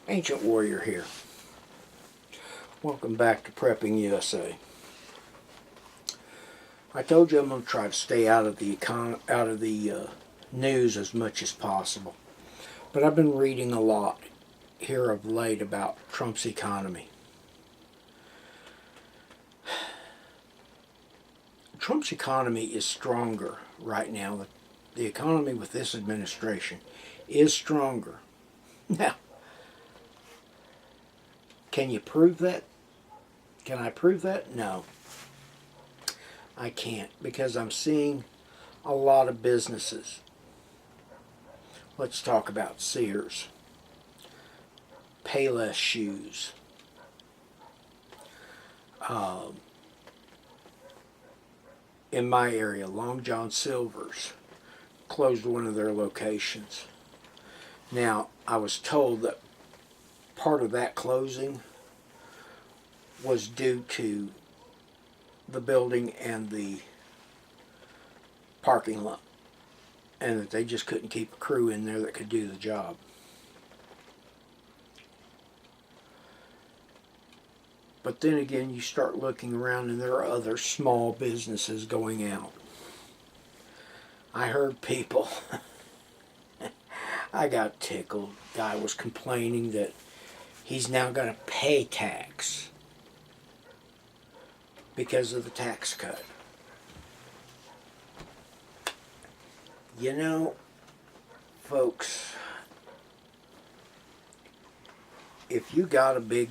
Ancient Warrior here. Welcome back to Prepping USA. I told you I'm going to try to stay out of the news as much as possible. But I've been reading a lot here of late about Trump's economy. Trump's economy is stronger right now. The economy with this administration is stronger. Now, can you prove that? Can I prove that? No. I can't, because I'm seeing a lot of businesses. Let's talk about Sears, Payless Shoes, in my area, Long John Silver's closed one of their locations. Now, I was told that part of that closing was due to the building and the parking lot, and that they just couldn't keep a crew in there that could do the job. But then again, you start looking around and there are other small businesses going out. I heard people, I got tickled. Guy was complaining that he's now got to pay tax because of the tax cut. You know, folks, if you got a big,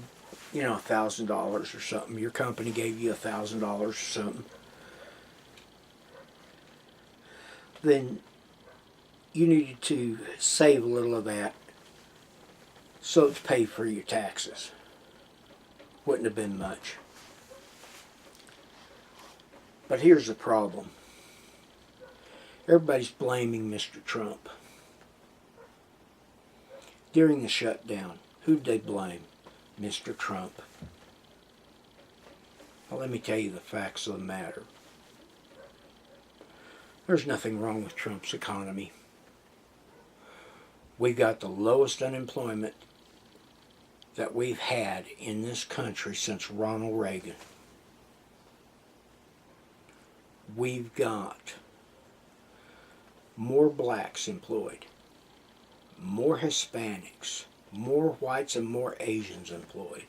$1,000 or something, your company gave you $1,000 or something, then you needed to save a little of that so to pay for your taxes. Wouldn't have been much. But here's the problem. Everybody's blaming Mr. Trump. During the shutdown, who'd they blame? Mr. Trump. Well, let me tell you the facts of the matter. There's nothing wrong with Trump's economy. We got the lowest unemployment that we've had in this country since Ronald Reagan. We've got more blacks employed, more Hispanics, more whites, and more Asians employed.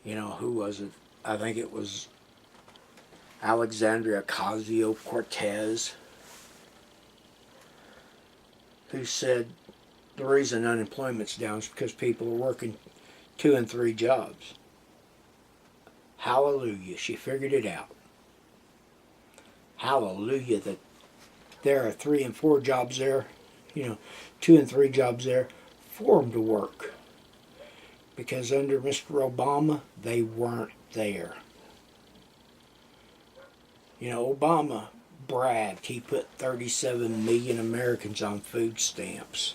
Who was it? I think it was Alexandria Ocasio-Cortez, who said the reason unemployment's down is because people are working 2 and 3 jobs. Hallelujah, she figured it out. Hallelujah that there are 3 and 4 jobs there, 2 and 3 jobs there for them to work. Because under Mr. Obama, they weren't there. Obama bragged he put 37 million Americans on food stamps.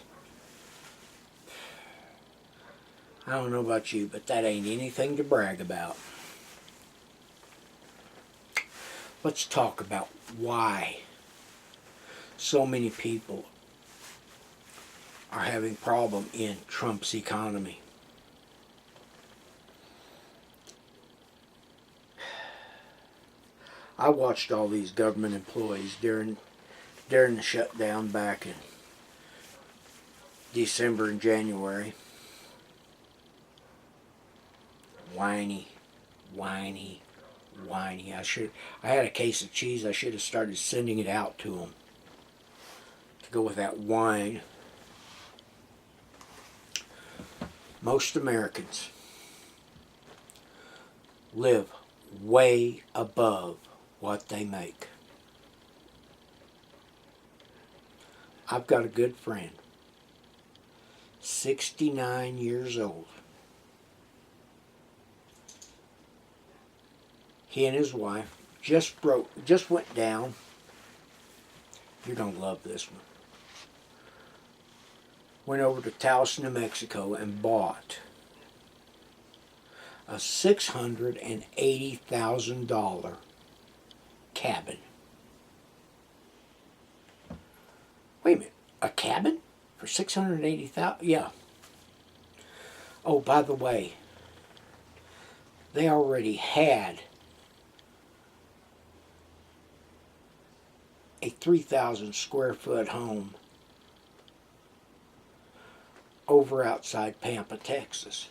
I don't know about you, but that ain't anything to brag about. Let's talk about why so many people are having problem in Trump's economy. I watched all these government employees during the shutdown back in December and January. Whiny. I had a case of cheese. I should have started sending it out to them to go with that wine. Most Americans live way above what they make. I've got a good friend, 69 years old. He and his wife just went down. You're going to love this one. Went over to Taos, New Mexico and bought a $680,000 cabin. Wait a minute, a cabin for $680,000? Yeah, Oh, by the way, they already had a 3,000 square foot home over outside Pampa, Texas.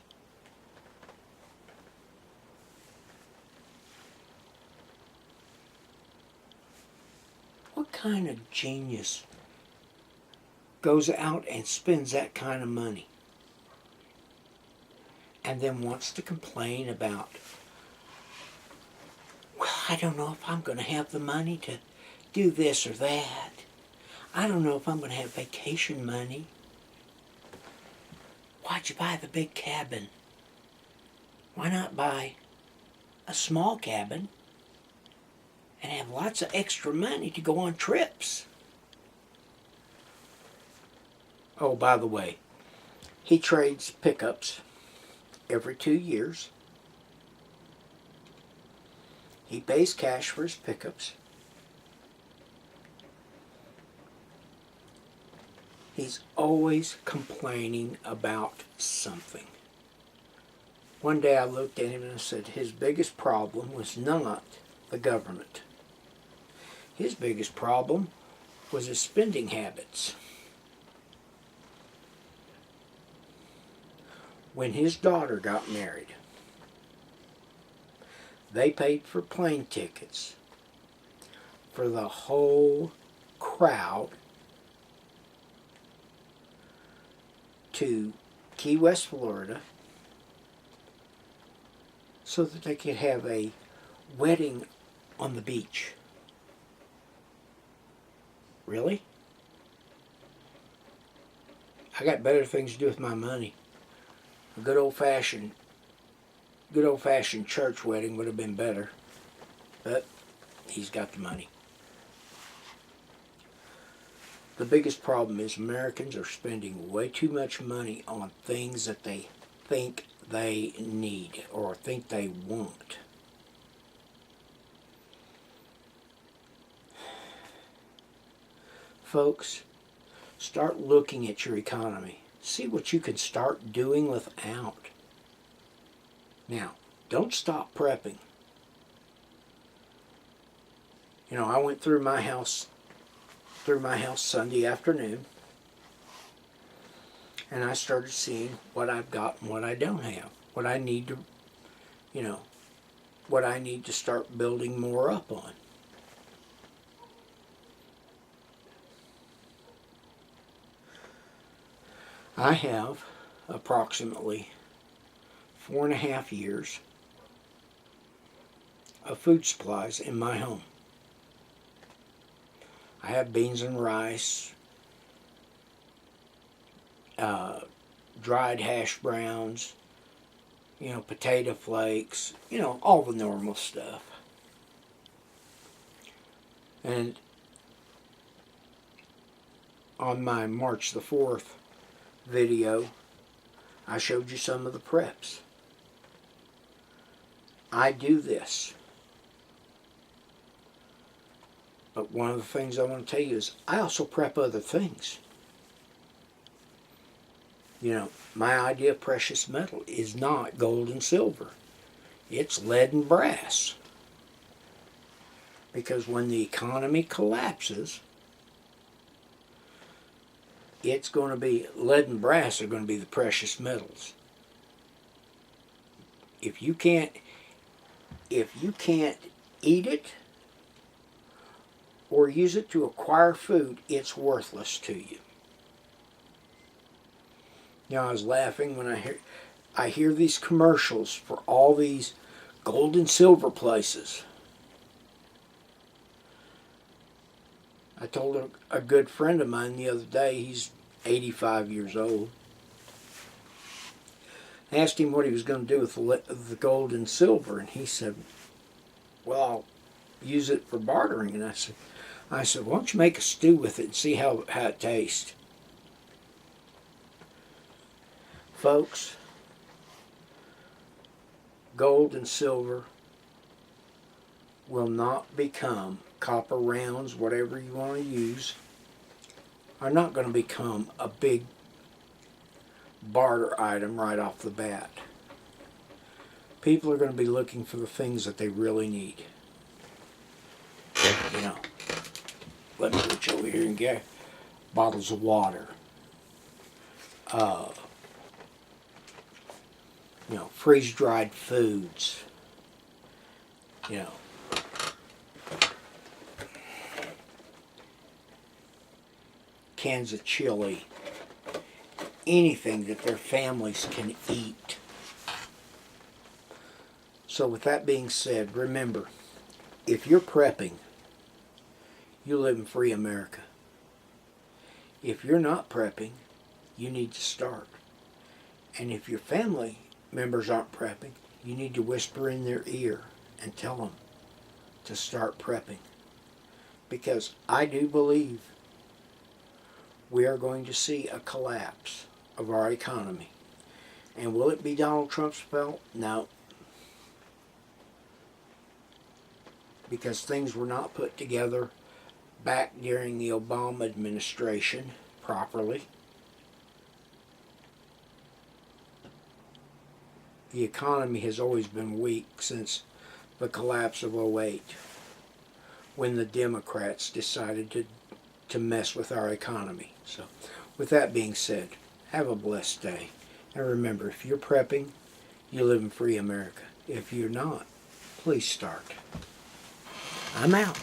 What kind of genius goes out and spends that kind of money and then wants to complain about, well, I don't know if I'm going to have the money to do this or that. I don't know if I'm going to have vacation money. Why'd you buy the big cabin? Why not buy a small cabin and have lots of extra money to go on trips? Oh, by the way, he trades pickups every 2 years. He pays cash for his pickups. He's always complaining about something. One day I looked at him and I said his biggest problem was not the government. His biggest problem was his spending habits. When his daughter got married, they paid for plane tickets for the whole crowd to Key West, Florida, so that they could have a wedding on the beach. Really? I got better things to do with my money. A good old fashioned church wedding would have been better. But he's got the money. The biggest problem is Americans are spending way too much money on things that they think they need or think they want. Folks, start looking at your economy. See what you can start doing without. Now, don't stop prepping. You know, I went through my house Sunday afternoon, and I started seeing what I've got and what I don't have. What I need to, what I need to start building more up on. I have approximately 4.5 years of food supplies in my home. I have beans and rice, dried hash browns, potato flakes, all the normal stuff. And on my March the 4th video, I showed you some of the preps. I do this. But one of the things I want to tell you is I also prep other things. My idea of precious metal is not gold and silver. It's lead and brass. Because when the economy collapses, it's going to be, lead and brass are going to be the precious metals. If you can't eat it or use it to acquire food, it's worthless to you. I was laughing when I hear these commercials for all these gold and silver places. I told a good friend of mine the other day, he's 85 years old. I asked him what he was going to do with the gold and silver, and he said, well, I'll use it for bartering. And I said, why don't you make a stew with it and see how it tastes? Folks, gold and silver will not become, copper rounds, whatever you want to use, are not going to become a big barter item right off the bat. People are going to be looking for the things that they really need. You know, let me reach over here and get bottles of water. You know, freeze-dried foods. You know, cans of chili. Anything that their families can eat. So with that being said, remember, if you're prepping, you live in free America. If you're not prepping, you need to start. And if your family members aren't prepping, you need to whisper in their ear and tell them to start prepping. Because I do believe we are going to see a collapse of our economy. And will it be Donald Trump's fault? No. Because things were not put together back during the Obama administration properly. The economy has always been weak since the collapse of '08, when the Democrats decided to mess with our economy. So, with that being said, have a blessed day. And remember, if you're prepping, you live in free America. If you're not, please start. I'm out.